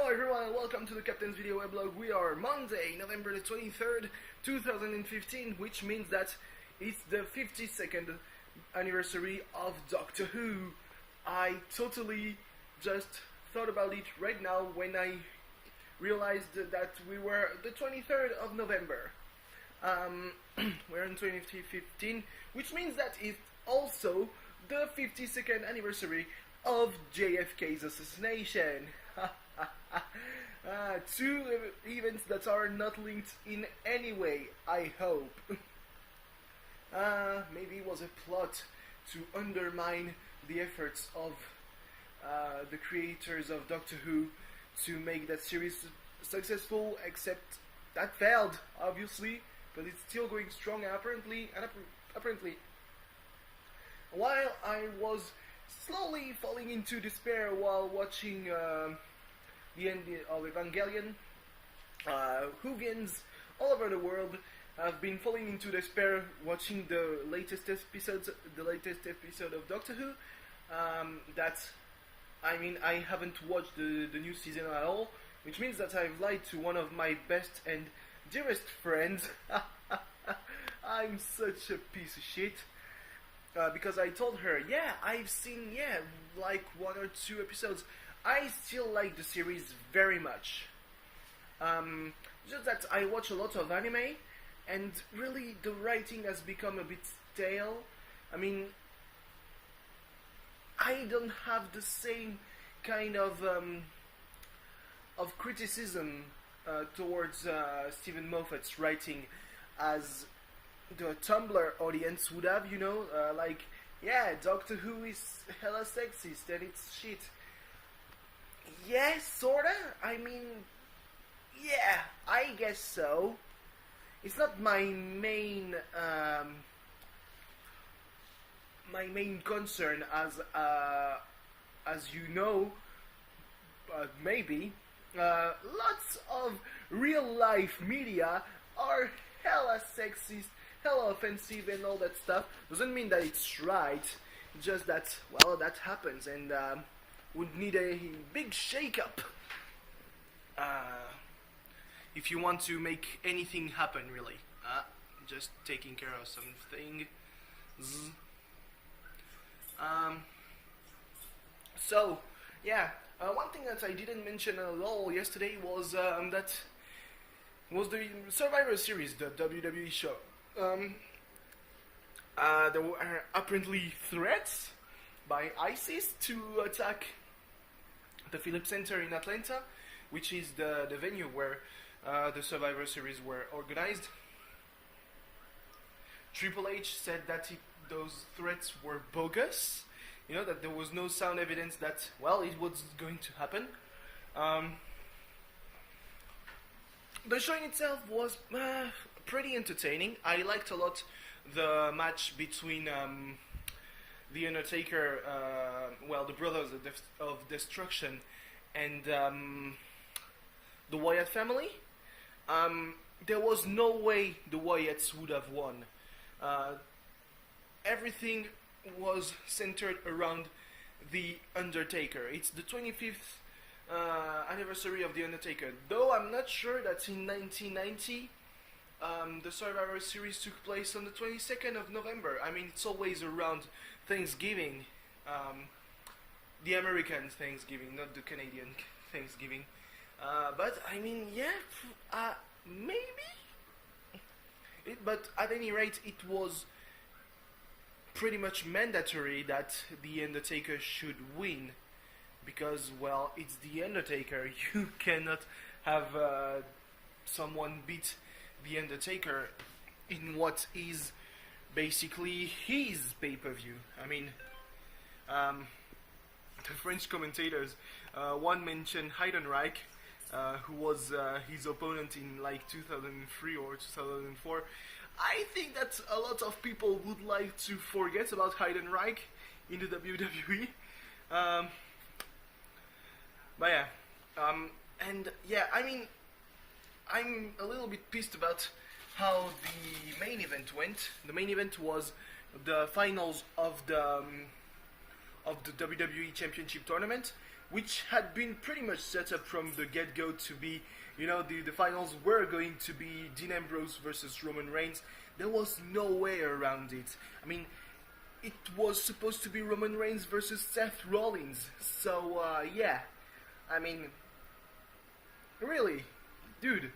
Hello everyone and welcome to the Captain's Video Weblog. We are Monday, November the 23rd, 2015, which means that it's the 52nd anniversary of Doctor Who. I totally just thought about it right now when I realized that we were the 23rd of November. We're in 2015, which means that it's also the 52nd anniversary of JFK's assassination. Two events that are not linked in any way, I hope. Maybe it was a plot to undermine the efforts of the creators of Doctor Who to make that series successful, except that failed, obviously, but it's still going strong apparently. While I was slowly falling into despair while watching the end of Evangelion, Whovians all over the world have been falling into despair watching the latest episode of Doctor Who. I haven't watched the new season at all, which means that I've lied to one of my best and dearest friends. I'm such a piece of shit. Because I told her, yeah, I've seen, like 1 or 2 episodes. I still like the series very much. Just that I watch a lot of anime, and really the writing has become a bit stale. I mean, I don't have the same kind of criticism towards Stephen Moffat's writing as the Tumblr audience would have, like, yeah, Doctor Who is hella sexist and it's shit. Yeah, sorta. I mean, yeah, I guess so. It's not my main concern, as you know, but maybe lots of real life media are hella sexist, hella offensive and all that stuff. Doesn't mean that it's right, just that, well, that happens and would need a big shake-up if you want to make anything happen, really. Just taking care of something. So, yeah, one thing that I didn't mention at all yesterday was the Survivor series, the WWE show. There were apparently threats by ISIS to attack the Phillips Center in Atlanta, which is the venue where the Survivor series were organized. Triple H said that those threats were bogus, that there was no sound evidence that, well, it was going to happen. The show in itself was pretty entertaining. I liked a lot the match between The Undertaker, the Brothers of Destruction, and the Wyatt family. There was no way the Wyatts would have won. Everything was centered around The Undertaker. It's the 25th anniversary of The Undertaker, though I'm not sure that in 1990 the Survivor series took place on the 22nd of November. I mean, it's always around Thanksgiving, the American Thanksgiving, not the Canadian Thanksgiving. But I mean, yeah, maybe. But at any rate, it was pretty much mandatory that The Undertaker should win, because, well, it's The Undertaker. You cannot have someone beat The Undertaker in what is basically his pay-per-view. I mean, the French commentators, one mentioned Heidenreich, who was his opponent in like 2003 or 2004. I think that a lot of people would like to forget about Heidenreich in the WWE. But yeah, and yeah, I mean, I'm a little bit pissed about how the main event went. The main event was the finals of the WWE Championship tournament, which had been pretty much set up from the get-go to be, the finals were going to be Dean Ambrose versus Roman Reigns. There was no way around it. I mean, it was supposed to be Roman Reigns versus Seth Rollins. So, yeah. I mean, really, dude.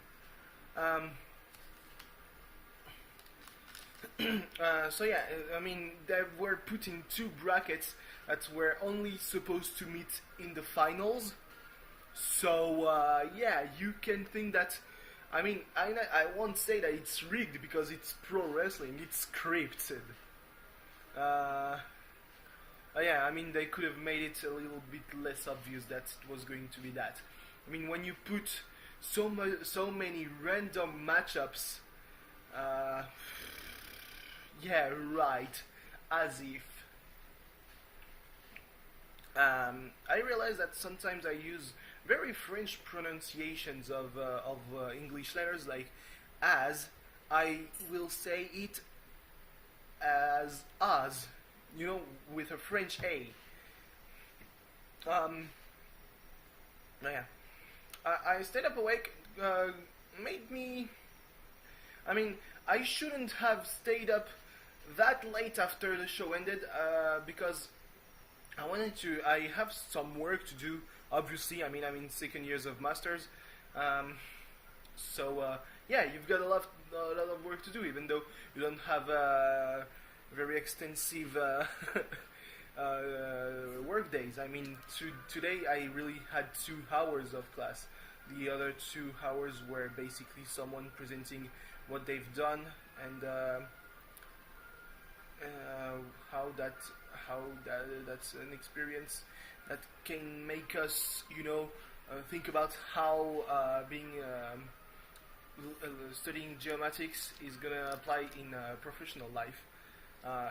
So yeah, I mean, they were put in two brackets that were only supposed to meet in the finals. So yeah, you can think that. I mean, I won't say that it's rigged because it's pro wrestling. It's scripted. Yeah, I mean, they could have made it a little bit less obvious that it was going to be that. I mean, when you put so many random matchups, yeah, right, as if. I realize that sometimes I use very French pronunciations of English letters, like as. I will say it as, with a French A. Yeah. I stayed up awake, made me. I mean, I shouldn't have stayed up that late after the show ended, because I have some work to do, obviously. I mean, I'm in second years of masters, so yeah, you've got a lot of work to do, even though you don't have very extensive work days. I mean, today I really had 2 hours of class. The other 2 hours were basically someone presenting what they've done and how that's an experience that can make us, think about how being studying geomatics is gonna apply in professional life.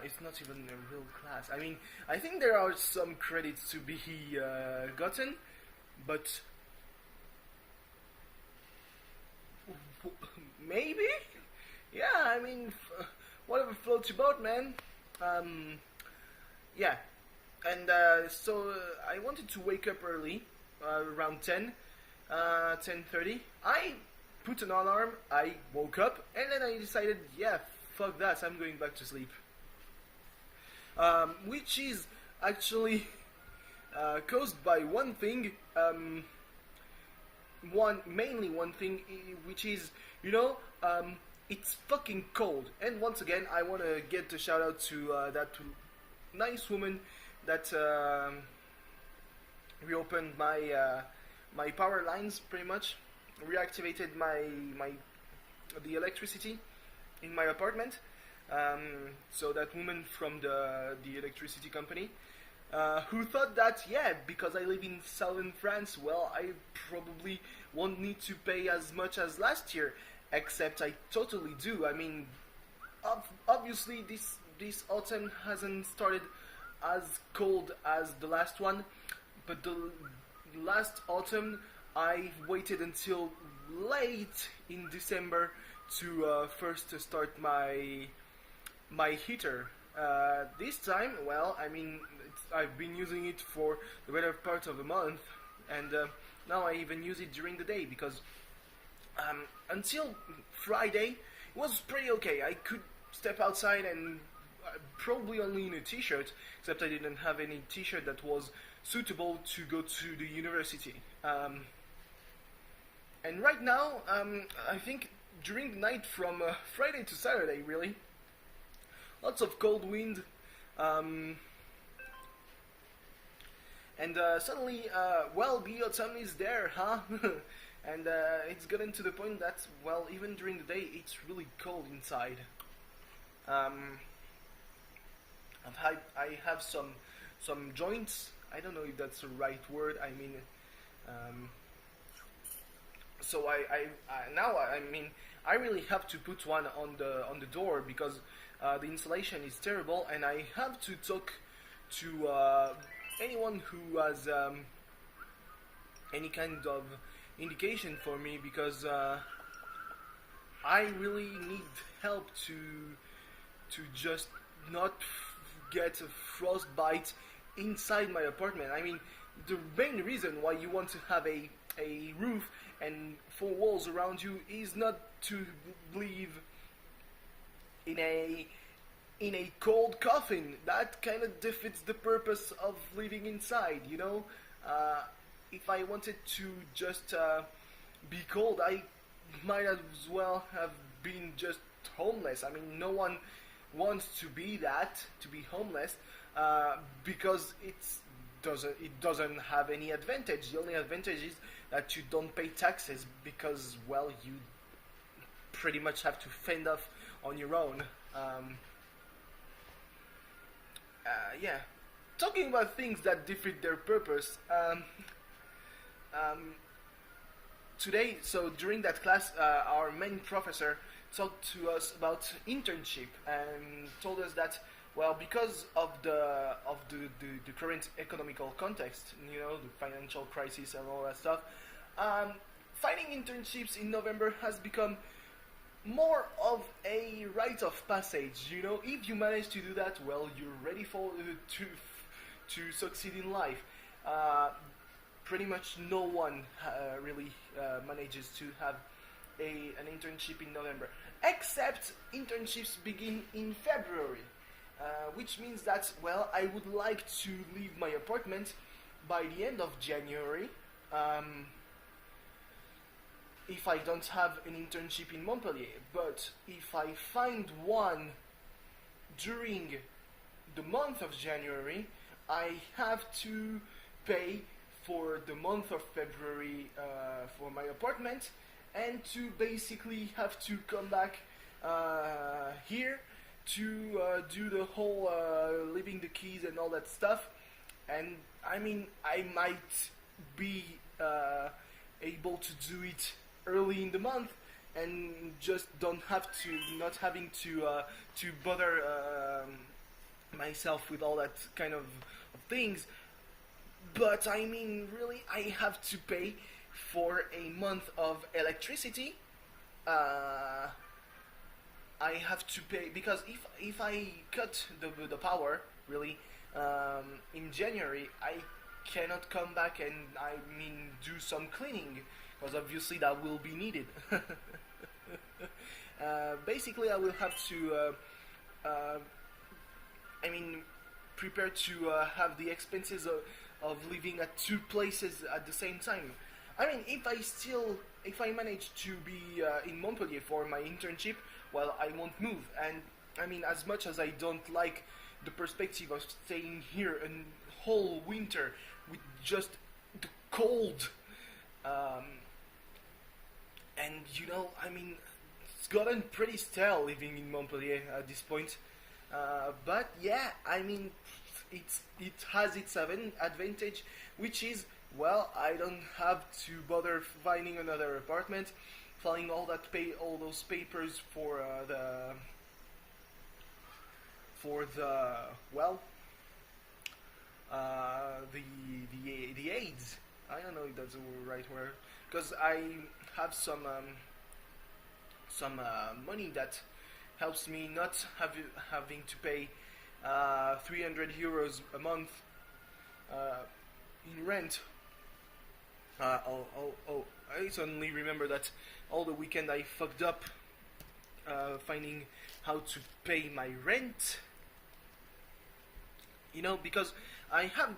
It's not even a real class. I mean, I think there are some credits to be gotten, but maybe? Yeah, I mean, whatever floats your boat, man. Yeah, and so I wanted to wake up early, around 10:30. I put an alarm, I woke up, and then I decided, yeah, fuck that, I'm going back to sleep. Which is actually caused by one thing, mainly one thing, which is, it's fucking cold. And once again, I want to get a shout out to that nice woman that reopened my power lines, pretty much reactivated the electricity in my apartment. So that woman from the electricity company, who thought that, yeah, because I live in southern France, well, I probably won't need to pay as much as last year, except I totally do. I mean, obviously this autumn hasn't started as cold as the last one, but the last autumn I waited until late in December to first start my heater. This time, well, I mean, I've been using it for the better part of a month, and now I even use it during the day, because until Friday it was pretty okay. I could step outside and probably only in a t-shirt, except I didn't have any t-shirt that was suitable to go to the university. And right now, I think during the night from Friday to Saturday, really, lots of cold wind, and suddenly, well, the autumn is there, huh? And it's gotten to the point that, well, even during the day, it's really cold inside. I have some joints. I don't know if that's the right word. I mean, so I really have to put one on the door, because the insulation is terrible, and I have to talk to anyone who has any kind of indication for me, because I really need help to just not get a frostbite inside my apartment. I mean, the main reason why you want to have a roof and four walls around you is not to live in a cold coffin. That kind of defeats the purpose of living inside, you know. If I wanted to just be cold, I might as well have been just homeless. I mean, no one wants to be that, to be homeless, because it doesn't have any advantage. The only advantage is that you don't pay taxes because, well, you pretty much have to fend off on your own. Yeah, talking about things that defeat their purpose. Today, so during that class, our main professor talked to us about internship and told us that, well, because of the current economical context, you know, the financial crisis and all that stuff, finding internships in November has become more of a rite of passage. You know, if you manage to do that, well, you're ready for to succeed in life. Pretty much no one really manages to have an internship in November, except internships begin in February, which means that, well, I would like to leave my apartment by the end of January. If I don't have an internship in Montpellier, but if I find one during the month of January, I have to pay for the month of February for my apartment, and to basically have to come back here to do the whole leaving the keys and all that stuff. And I mean, I might be able to do it early in the month and just not having to bother myself with all that kind of things. But I mean, really, I have to pay for a month of electricity. I have to pay because if I cut the power, really, in January, I cannot come back and, I mean, do some cleaning, because obviously that will be needed. Basically, I will have to, I mean, prepare to have the expenses of living at two places at the same time. I mean, if I manage to be in Montpellier for my internship, well, I won't move. And I mean, as much as I don't like the perspective of staying here a whole winter with just the cold, and you know, I mean, it's gotten pretty stale living in Montpellier at this point. But yeah, I mean, it has its advantage, which is, well, I don't have to bother finding another apartment, filing all those papers for the well, the AIDS. I don't know if that's the right word, because I have some money that helps me not having to pay 300 euros a month in rent. I suddenly remember that all the weekend I fucked up finding how to pay my rent. You know, because I have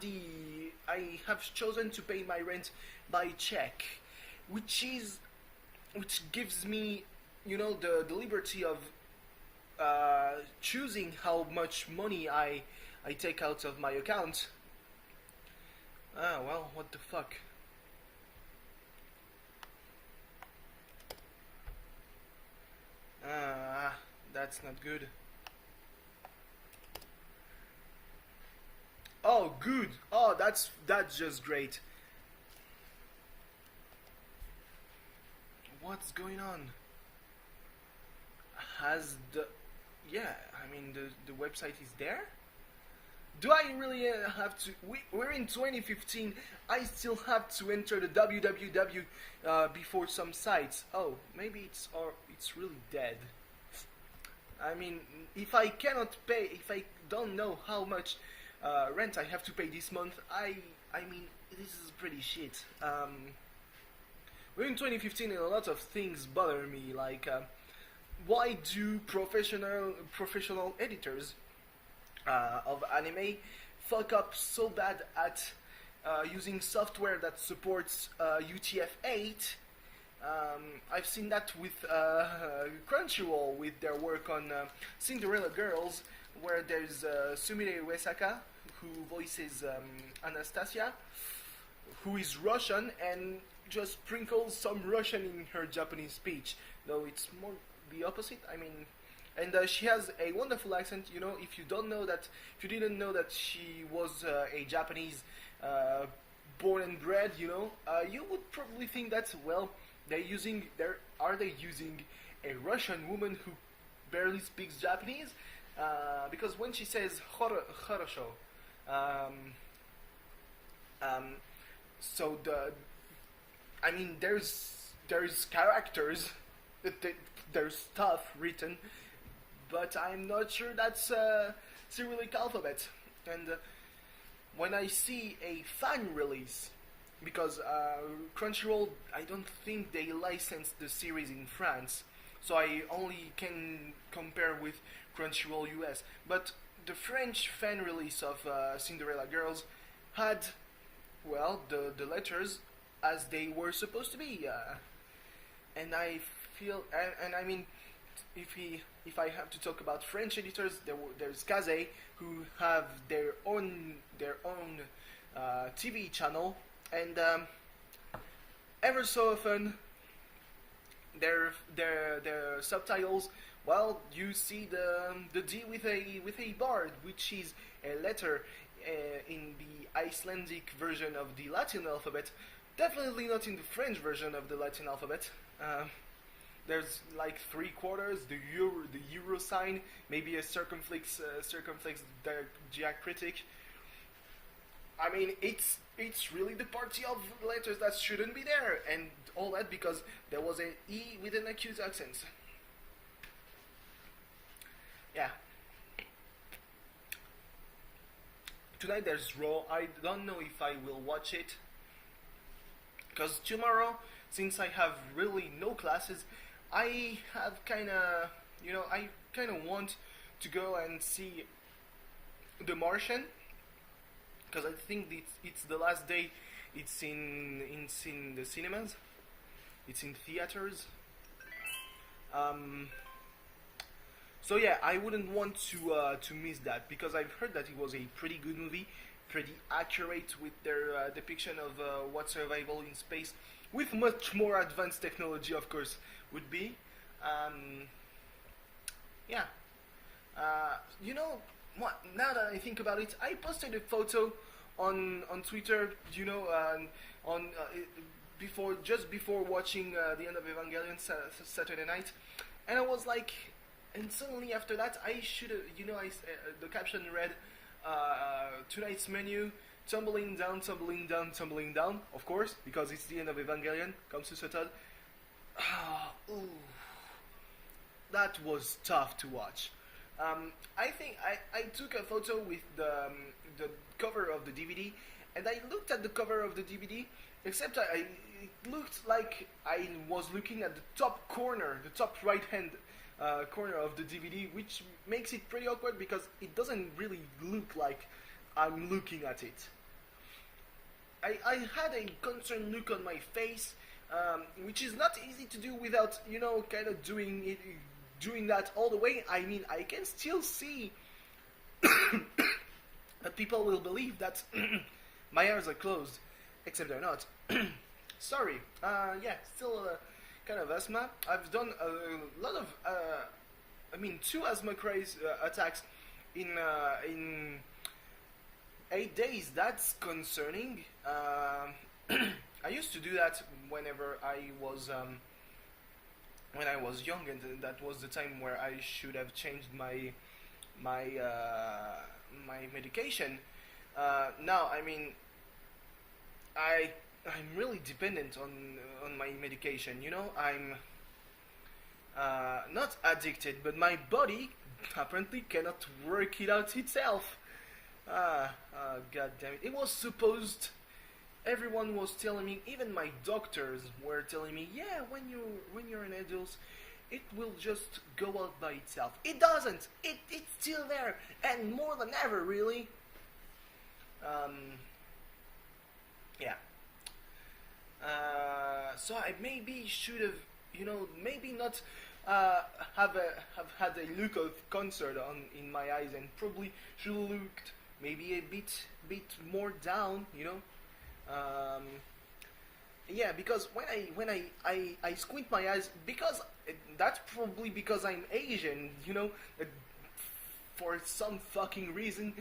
chosen to pay my rent by check, which gives me, you know, the liberty of choosing how much money I take out of my account. Well, what the fuck. That's not good. Oh, good. Oh, that's just great. What's going on? Yeah, I mean, the website is there? Do I really have to? We're in 2015. I still have to enter the www before some sites. Oh, maybe it's really dead. I mean, if I cannot pay, if I don't know how much rent I have to pay this month, I mean, this is pretty shit. We're in 2015 and a lot of things bother me, like why do professional editors of anime fuck up so bad at using software that supports UTF-8? I've seen that with Crunchyroll with their work on Cinderella Girls, where there's Sumire Uesaka, who voices Anastasia, who is Russian and just sprinkles some Russian in her Japanese speech, though it's more the opposite. I mean, and she has a wonderful accent. You know, if you didn't know that she was a Japanese born and bred, you know, you would probably think that, well, are they using a Russian woman who barely speaks Japanese? Because when she says "хорошо," so there's characters, there's stuff written, but I'm not sure that's Cyrillic alphabet. And when I see a fan release, because Crunchyroll, I don't think they licensed the series in France, so I only can compare with Crunchyroll US. But the French fan release of Cinderella Girls had, well, the letters as they were supposed to be, and I feel, and I mean, if I have to talk about French editors, there's Kaze, who have their own TV channel, and ever so often their subtitles, well, you see the D with a bar, which is a letter in the Icelandic version of the Latin alphabet. Definitely not in the French version of the Latin alphabet. There's like 3/4, the euro sign, maybe a circumflex diacritic. I mean, it's really the party of letters that shouldn't be there, and all that because there was an E with an acute accent. Yeah. Tonight there's Raw. I don't know if I will watch it, because tomorrow, since I have really no classes, I have I kind of want to go and see The Martian, because I think it's the last day it's in the cinemas, it's in theaters. So yeah, I wouldn't want to miss that, because I've heard that it was a pretty good movie, pretty accurate with their depiction of what survival in space, with much more advanced technology, of course, would be. Yeah. You know what? Now that I think about it, I posted a photo on Twitter. You know, just before watching the end of Evangelion Saturday night, and I was like, and suddenly after that, I should have, the caption read, tonight's menu, tumbling down, tumbling down, tumbling down, of course, because it's the end of Evangelion, comes to Satan. Ooh, that was tough to watch. I think I took a photo with the cover of the DVD, and I looked at the cover of the DVD, except it looked like I was looking at the top corner, the top right hand corner of the DVD, which makes it pretty awkward because it doesn't really look like I'm looking at it. I had a concerned look on my face, which is not easy to do without, kind of doing that all the way. I mean, I can still see that people will believe that my eyes are closed, except they're not. Sorry. Yeah, still kind of asthma. I've done a lot of, 2 asthma craze attacks in 8 days. That's concerning. I used to do that whenever I was when I was young, and that was the time where I should have changed my medication. Now, I mean, I'm really dependent on my medication. I'm not addicted, but my body apparently cannot work it out itself. God damn it! It was supposed everyone was telling me, even my doctors were telling me, yeah, when you're an adult, it will just go out by itself. It doesn't. It's still there, and more than ever, really. Um, yeah. So I maybe should have, maybe not have had a look of concern on in my eyes, and probably should have looked maybe a bit more down, Um, yeah, because when I squint my eyes, because that's probably because I'm Asian, for some fucking reason,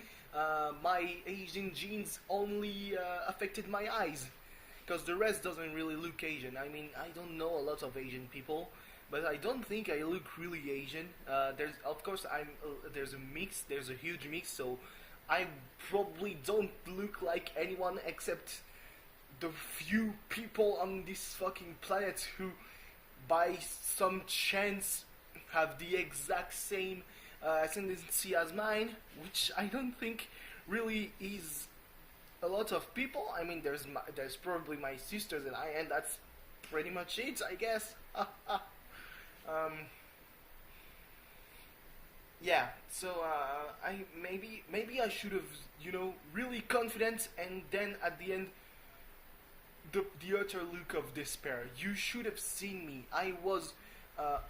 my Asian genes only affected my eyes, because the rest doesn't really look Asian. I mean, I don't know a lot of Asian people, but I don't think I look really Asian. There's, of course, there's a mix, there's a huge mix, so I probably don't look like anyone except the few people on this fucking planet who, by some chance, have the exact same ascendancy as mine, which I don't think really is a lot of people. I mean, there's probably my sisters and I, and that's pretty much it, I guess. Yeah. So I maybe I should have, really confident, and then at the end, the utter look of despair. You should have seen me. I was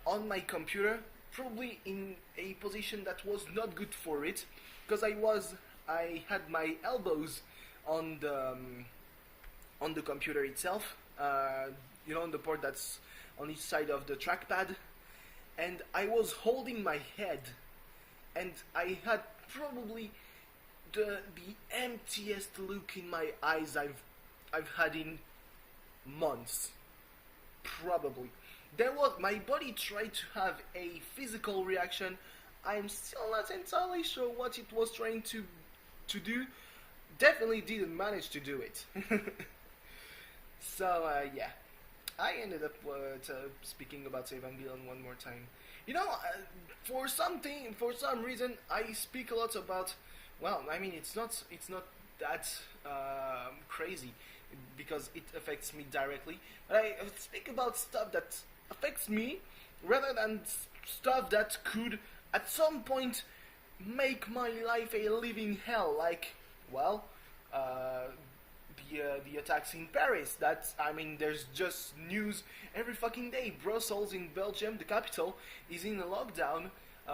on my computer, probably in a position that was not good for it, because I had my elbows on the computer itself, on the part that's on each side of the trackpad, and I was holding my head, and I had probably the emptiest look in my eyes I've had in months, probably. My body tried to have a physical reaction. I'm still not entirely sure what it was trying to do. Definitely didn't manage to do it. So yeah, I ended up speaking about Evangelion one more time. For some reason, I speak a lot about. Well, I mean, it's not that crazy, because it affects me directly. But I speak about stuff that affects me, rather than stuff that could, at some point, make my life a living hell. Like, well, the attacks in Paris. There's just news every fucking day. Brussels in Belgium, the capital, is in a lockdown,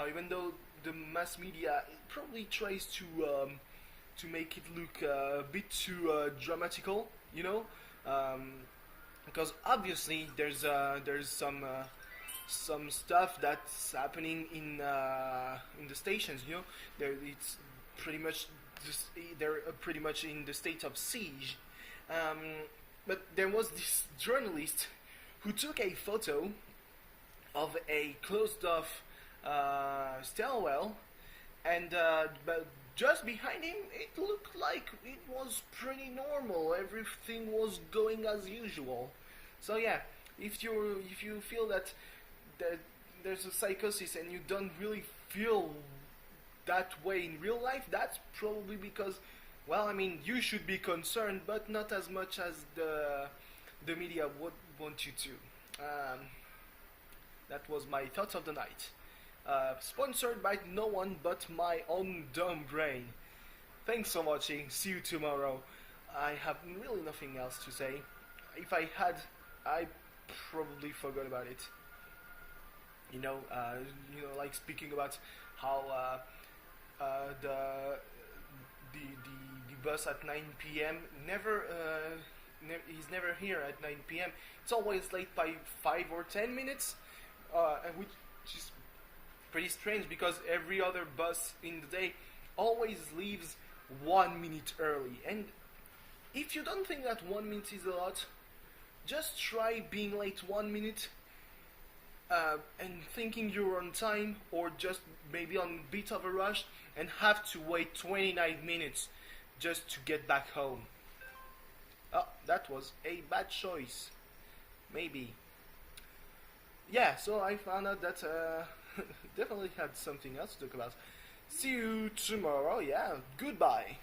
even though the mass media probably tries to make it look a bit too dramatical, because obviously there's some stuff that's happening in the stations. It's pretty much they're pretty much in the state of siege. But there was this journalist who took a photo of a closed-off stairwell, and but just behind him, it looked like it was pretty normal. Everything was going as usual. So yeah, if you feel that there's a psychosis and you don't really feel that way in real life, that's probably because, well, I mean, you should be concerned, but not as much as the media would want you to. That was my thoughts of the night. Sponsored by no one but my own dumb brain. Thanks for watching. See you tomorrow. I have really nothing else to say. If I had, I probably forgot about it. Like speaking about how the bus at 9 p.m. He's never here at 9 p.m. It's always late by 5 or 10 minutes, which is pretty strange, because every other bus in the day always leaves 1 minute early. And if you don't think that 1 minute is a lot, just try being late 1 minute and thinking you're on time, or just maybe on a bit of a rush, and have to wait 29 minutes just to get back home. Oh, that was a bad choice. Maybe. Yeah, so I found out that definitely had something else to talk about. See you tomorrow. Yeah, goodbye.